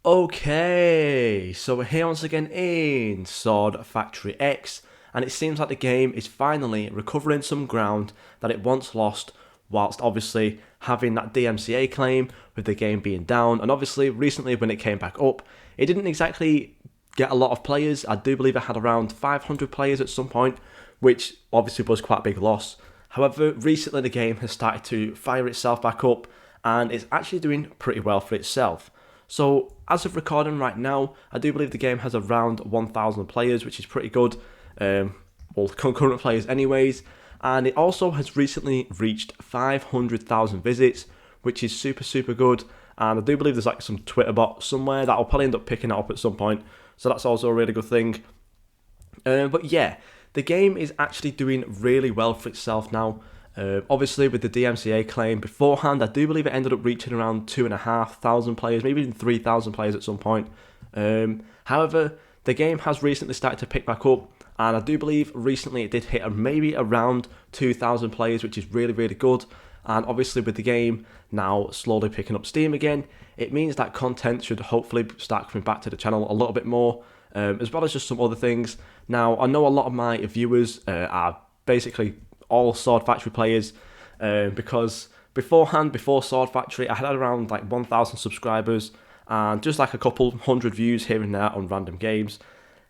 Okay, so we're here once again in Sword Factory X, and it seems like the game is finally recovering some ground that it once lost, whilst obviously having that DMCA claim with the game being down. And obviously, recently when it came back up, it didn't exactly get a lot of players. I do believe it had around 500 players at some point, which obviously was quite a big loss. However, recently the game has started to fire itself back up, and it's actually doing pretty well for itself. So, as of recording right now, I do believe the game has around 1,000 players, which is pretty good. Concurrent players anyways. And it also has recently reached 500,000 visits, which is super good. And I do believe there's like some Twitter bot somewhere that I'll probably end up picking it up at some point. So that's also a really good thing. But yeah, the game is actually doing really well for itself now. Obviously, with the DMCA claim beforehand, I do believe it ended up reaching around 2,500 players, maybe even 3,000 players at some point. However, the game has recently started to pick back up, and I do believe recently it did hit maybe around 2,000 players, which is really good. And obviously, with the game now slowly picking up steam again, it means that content should hopefully start coming back to the channel a little bit more, as well as just some other things. Now, I know a lot of my viewers are basically all Sword Factory players, because before Sword Factory, I had around like 1,000 subscribers and just like a couple hundred views here and there on random games.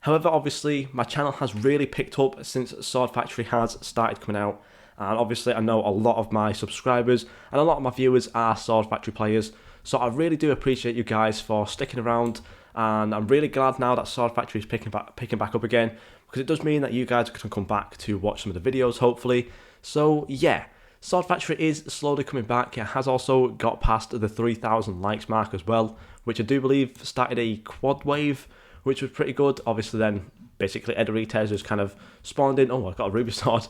However, obviously, my channel has really picked up since Sword Factory has started coming out, and obviously I know a lot of my subscribers and a lot of my viewers are Sword Factory players, so I really do appreciate you guys for sticking around, and I'm really glad now that Sword Factory is picking back up again, because it does mean that you guys can come back to watch some of the videos, hopefully. So yeah, Sword Factory is slowly coming back. It has also got past the 3,000 likes mark as well, which I do believe started a quad wave, which was pretty good. Obviously then, basically Ederites just kind of spawned in, oh, I got a ruby sword,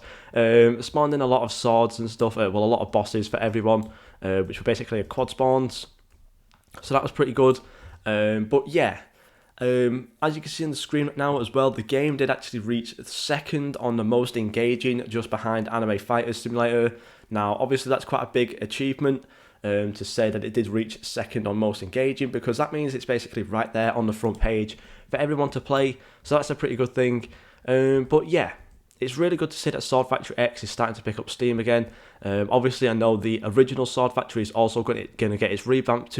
spawned in a lot of swords and stuff, a lot of bosses for everyone, which were basically a quad spawns. So that was pretty good. But yeah, as you can see on the screen right now as well, the game did actually reach second on the most engaging, just behind Anime Fighter Simulator. Now, obviously that's quite a big achievement, to say that it did reach second on most engaging, because that means it's basically right there on the front page for everyone to play, so that's a pretty good thing. But yeah, it's really good to see that Sword Factory X is starting to pick up steam again. Obviously, I know the original Sword Factory is also going to get its revamp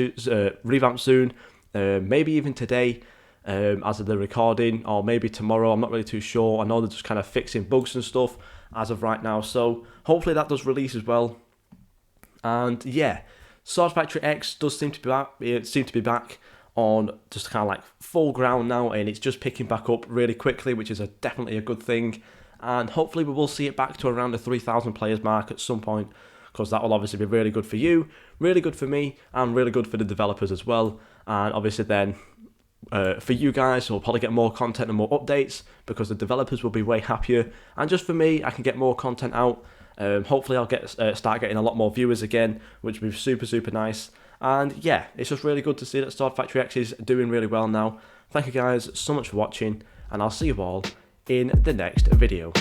soon, maybe even today, as of the recording, or maybe tomorrow. I'm not really too sure. I know they're just kind of fixing bugs and stuff as of right now, so hopefully that does release as well. And yeah, Sword Factory X does seem to be back. It seems to be back on just kind of like full ground now, and it's just picking back up really quickly, which is definitely a good thing. And hopefully we will see it back to around the 3,000 players mark at some point, because that will obviously be really good for you, really good for me, and really good for the developers as well. And obviously then, for you guys, we'll probably get more content and more updates, because the developers will be way happier. And just for me, I can get more content out. Hopefully I'll start getting a lot more viewers again, which will be super nice. And yeah, it's just really good to see that Sword Factory X is doing really well now. Thank you guys so much for watching, and I'll see you all in the next video.